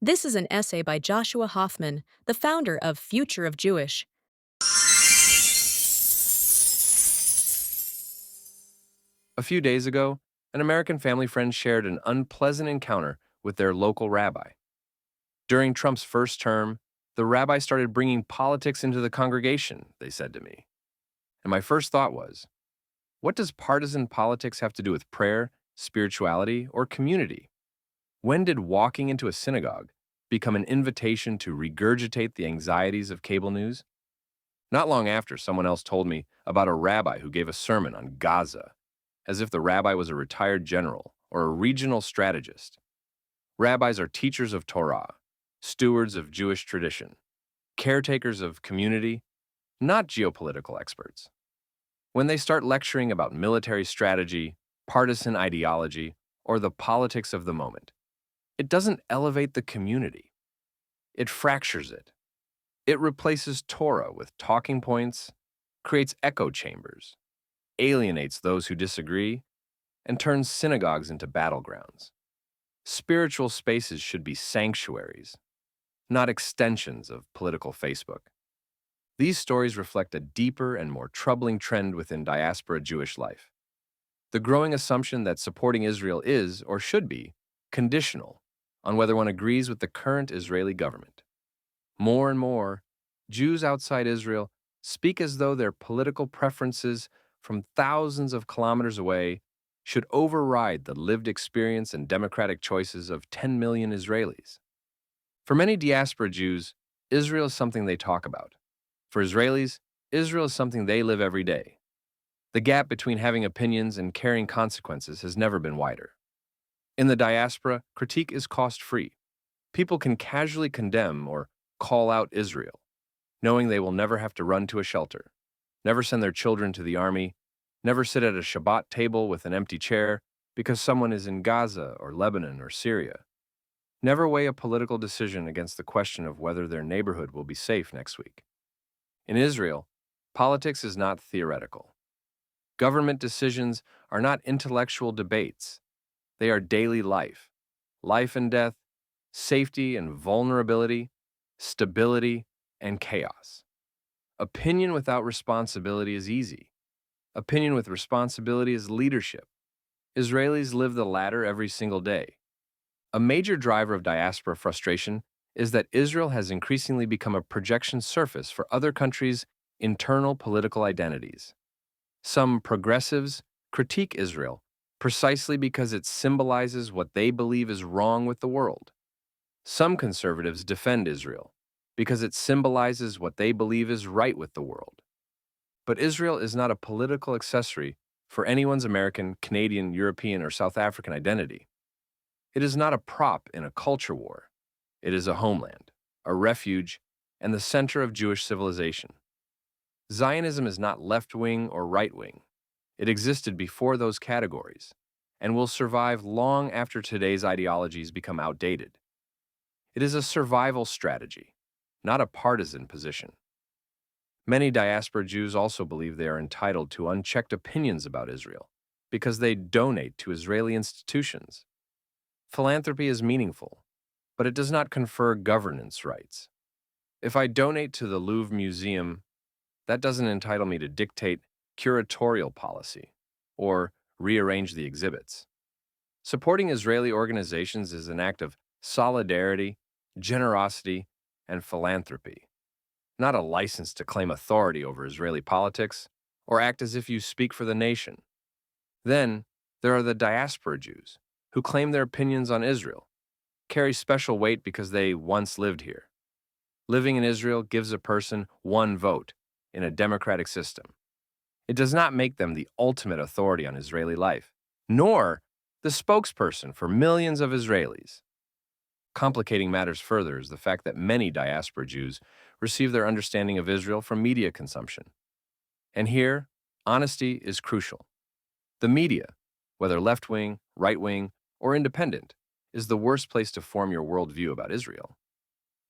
This is an essay by Joshua Hoffman, the founder of Future of Jewish. A few days ago, an American family friend shared an unpleasant encounter with their local rabbi. During Trump's first term, the rabbi started bringing politics into the congregation, they said to me. And my first thought was, what does partisan politics have to do with prayer, spirituality, or community? When did walking into a synagogue become an invitation to regurgitate the anxieties of cable news? Not long after, someone else told me about a rabbi who gave a sermon on Gaza, as if the rabbi was a retired general or a regional strategist. Rabbis are teachers of Torah, stewards of Jewish tradition, caretakers of community, not geopolitical experts. When they start lecturing about military strategy, partisan ideology, or the politics of the moment, it doesn't elevate the community. It fractures it. It replaces Torah with talking points, creates echo chambers, alienates those who disagree, and turns synagogues into battlegrounds. Spiritual spaces should be sanctuaries, not extensions of political Facebook. These stories reflect a deeper and more troubling trend within diaspora Jewish life. The growing assumption that supporting Israel is, or should be, conditional on whether one agrees with the current Israeli government. More and more, Jews outside Israel speak as though their political preferences from thousands of kilometers away should override the lived experience and democratic choices of 10 million Israelis. For many diaspora Jews, Israel is something they talk about. For Israelis, Israel is something they live every day. The gap between having opinions and carrying consequences has never been wider. In the diaspora, critique is cost-free. People can casually condemn or call out Israel, knowing they will never have to run to a shelter, never send their children to the army, never sit at a Shabbat table with an empty chair because someone is in Gaza or Lebanon or Syria. Never weigh a political decision against the question of whether their neighborhood will be safe next week. In Israel, politics is not theoretical. Government decisions are not intellectual debates. They are daily life, life and death, safety and vulnerability, stability and chaos. Opinion without responsibility is easy. Opinion with responsibility is leadership. Israelis live the latter every single day. A major driver of diaspora frustration is that Israel has increasingly become a projection surface for other countries' internal political identities. Some progressives critique Israel precisely because it symbolizes what they believe is wrong with the world. Some conservatives defend Israel because it symbolizes what they believe is right with the world. But Israel is not a political accessory for anyone's American, Canadian, European, or South African identity. It is not a prop in a culture war. It is a homeland, a refuge, and the center of Jewish civilization. Zionism is not left-wing or right-wing. It existed before those categories and will survive long after today's ideologies become outdated. It is a survival strategy, not a partisan position. Many diaspora Jews also believe they are entitled to unchecked opinions about Israel because they donate to Israeli institutions. Philanthropy is meaningful, but it does not confer governance rights. If I donate to the Louvre Museum, that doesn't entitle me to dictate curatorial policy or rearrange the exhibits. Supporting Israeli organizations is an act of solidarity, generosity, and philanthropy, not a license to claim authority over Israeli politics or act as if you speak for the nation. Then, there are the diaspora Jews, who claim their opinions on Israel, carry special weight because they once lived here. Living in Israel gives a person one vote in a democratic system. It does not make them the ultimate authority on Israeli life, nor the spokesperson for millions of Israelis. Complicating matters further is the fact that many diaspora Jews receive their understanding of Israel from media consumption. And here, honesty is crucial. The media, whether left-wing, right-wing, or independent, is the worst place to form your worldview about Israel.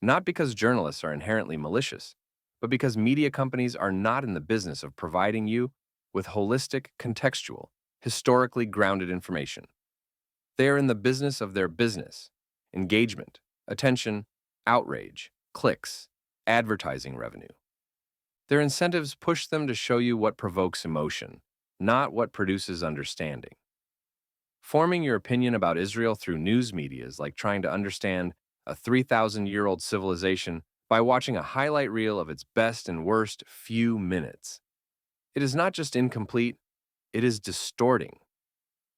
Not because journalists are inherently malicious, but because media companies are not in the business of providing you with holistic, contextual, historically grounded information. They are in the business of their business, engagement, attention, outrage, clicks, advertising revenue. Their incentives push them to show you what provokes emotion, not what produces understanding. Forming your opinion about Israel through news media is like trying to understand a 3,000-year-old civilization by watching a highlight reel of its best and worst few minutes. It is not just incomplete, it is distorting.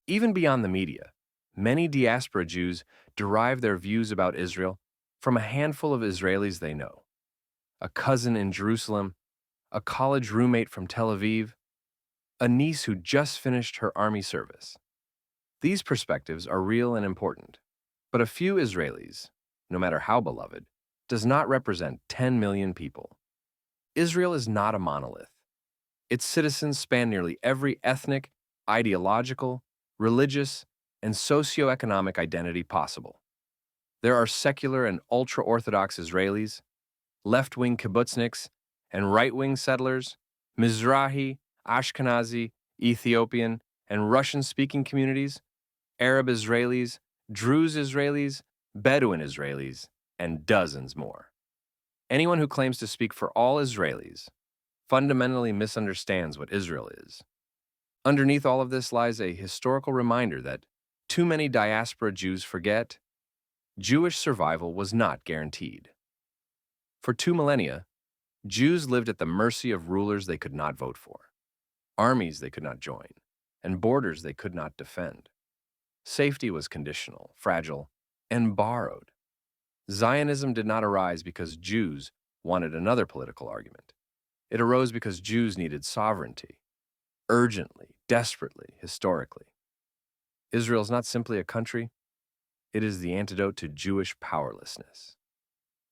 Even beyond the media, many diaspora Jews derive their views about Israel from a handful of Israelis they know: a cousin in Jerusalem, a college roommate from Tel Aviv, a niece who just finished her army service. These perspectives are real and important, but a few Israelis, no matter how beloved, does not represent 10 million people. Israel is not a monolith. Its citizens span nearly every ethnic, ideological, religious, and socioeconomic identity possible. There are secular and ultra-Orthodox Israelis, left-wing kibbutzniks, and right-wing settlers, Mizrahi, Ashkenazi, Ethiopian, and Russian-speaking communities, Arab Israelis, Druze Israelis, Bedouin Israelis, and dozens more. Anyone who claims to speak for all Israelis fundamentally misunderstands what Israel is. Underneath all of this lies a historical reminder that too many diaspora Jews forget: Jewish survival was not guaranteed. For 2 millennia, Jews lived at the mercy of rulers they could not vote for, armies they could not join, and borders they could not defend. Safety was conditional, fragile, and borrowed. Zionism did not arise because Jews wanted another political argument. It arose because Jews needed sovereignty, urgently, desperately, historically. Israel is not simply a country, it is the antidote to Jewish powerlessness.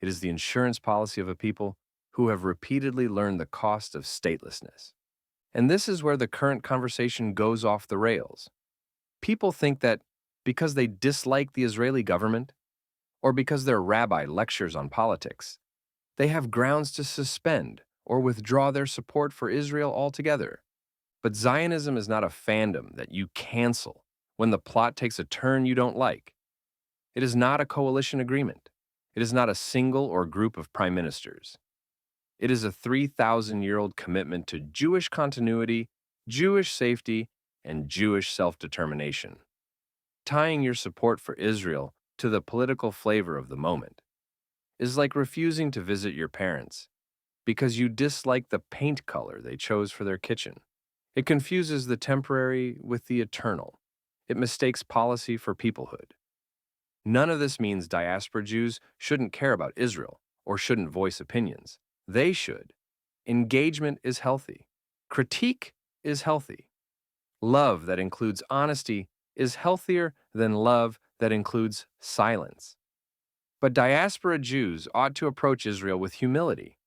It is the insurance policy of a people who have repeatedly learned the cost of statelessness. And this is where the current conversation goes off the rails. People think that because they dislike the Israeli government, or because their rabbi lectures on politics, they have grounds to suspend or withdraw their support for Israel altogether. But Zionism is not a fandom that you cancel when the plot takes a turn you don't like. It is not a coalition agreement. It is not a single or group of prime ministers. It is a 3,000-year-old commitment to Jewish continuity, Jewish safety, and Jewish self-determination. Tying your support for Israel to the political flavor of the moment is like refusing to visit your parents because you dislike the paint color they chose for their kitchen. It confuses the temporary with the eternal. It mistakes policy for peoplehood. None of this means diaspora Jews shouldn't care about Israel or shouldn't voice opinions. They should. Engagement is healthy. Critique is healthy. Love that includes honesty is healthier than love that includes silence. But diaspora Jews ought to approach Israel with humility,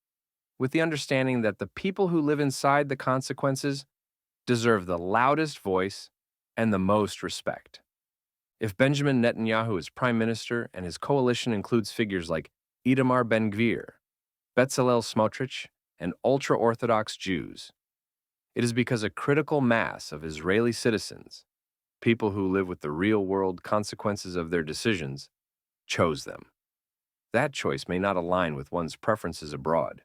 with the understanding that the people who live inside the consequences deserve the loudest voice and the most respect. If Benjamin Netanyahu is prime minister and his coalition includes figures like Itamar Ben-Gvir, Bezalel Smotrich, and ultra-Orthodox Jews, it is because a critical mass of Israeli citizens, people who live with the real-world consequences of their decisions, chose them. That choice may not align with one's preferences abroad,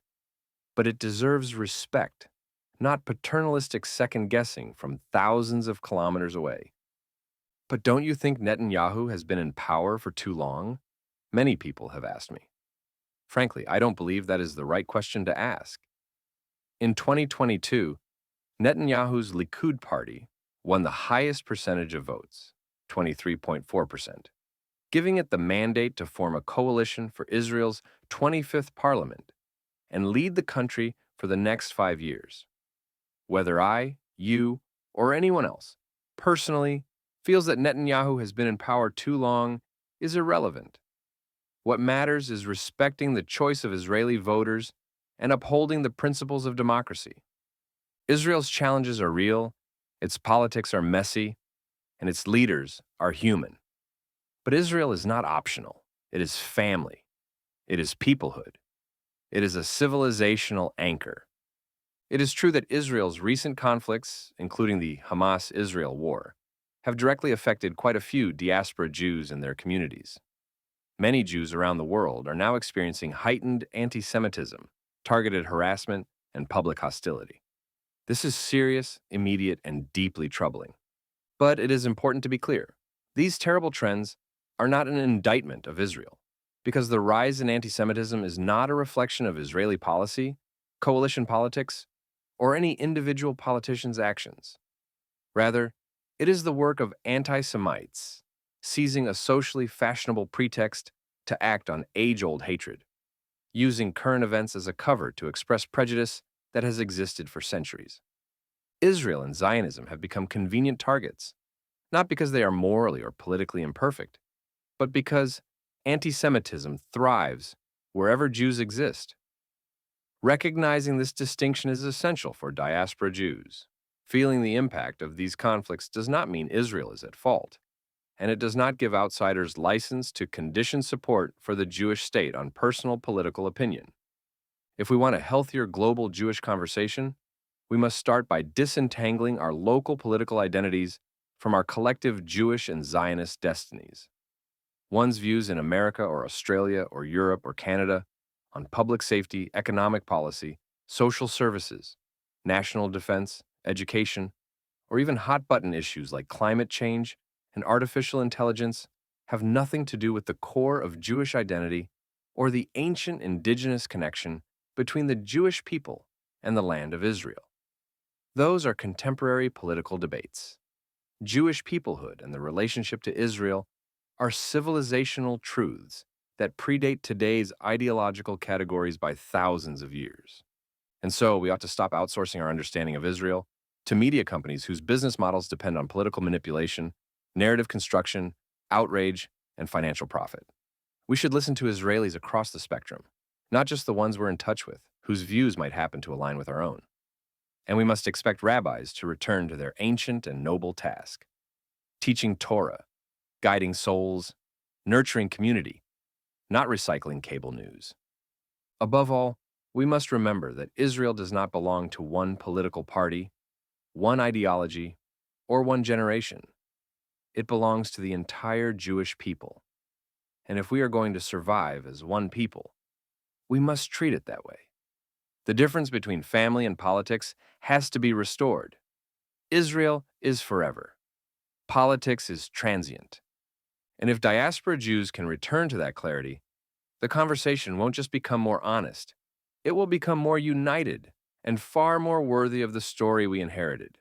but it deserves respect, not paternalistic second-guessing from thousands of kilometers away. But don't you think Netanyahu has been in power for too long? Many people have asked me. Frankly, I don't believe that is the right question to ask. In 2022, Netanyahu's Likud party won the highest percentage of votes, 23.4%, giving it the mandate to form a coalition for Israel's 25th parliament and lead the country for the next 5 years. Whether I, you, or anyone else personally feels that Netanyahu has been in power too long is irrelevant. What matters is respecting the choice of Israeli voters and upholding the principles of democracy. Israel's challenges are real, its politics are messy, and its leaders are human. But Israel is not optional. It is family. It is peoplehood. It is a civilizational anchor. It is true that Israel's recent conflicts, including the Hamas-Israel war, have directly affected quite a few diaspora Jews and their communities. Many Jews around the world are now experiencing heightened anti Semitism, targeted harassment, and public hostility. This is serious, immediate, and deeply troubling. But it is important to be clear these terrible trends are not an indictment of Israel, because the rise in anti Semitism is not a reflection of Israeli policy, coalition politics, or any individual politician's actions. Rather, it is the work of anti Semites seizing a socially fashionable pretext to act on age old hatred, using current events as a cover to express prejudice that has existed for centuries. Israel and Zionism have become convenient targets, not because they are morally or politically imperfect, but because anti Semitism thrives wherever Jews exist. Recognizing this distinction is essential for diaspora Jews. Feeling the impact of these conflicts does not mean Israel is at fault, and it does not give outsiders license to condition support for the Jewish state on personal political opinion. If we want a healthier global Jewish conversation, we must start by disentangling our local political identities from our collective Jewish and Zionist destinies. One's views in America or Australia or Europe or Canada on public safety, economic policy, social services, national defense, education, or even hot button issues like climate change and artificial intelligence have nothing to do with the core of Jewish identity or the ancient indigenous connection between the Jewish people and the land of Israel. Those are contemporary political debates. Jewish peoplehood and the relationship to Israel are civilizational truths that predate today's ideological categories by thousands of years. And so we ought to stop outsourcing our understanding of Israel to media companies whose business models depend on political manipulation, narrative construction, outrage, and financial profit. We should listen to Israelis across the spectrum, not just the ones we're in touch with, whose views might happen to align with our own. And we must expect rabbis to return to their ancient and noble task, teaching Torah, guiding souls, nurturing community, not recycling cable news. Above all, we must remember that Israel does not belong to one political party, one ideology, or one generation. It belongs to the entire Jewish people. And if we are going to survive as one people, we must treat it that way. The difference between family and politics has to be restored. Israel is forever. Politics is transient. And if diaspora Jews can return to that clarity, the conversation won't just become more honest, it will become more united and far more worthy of the story we inherited.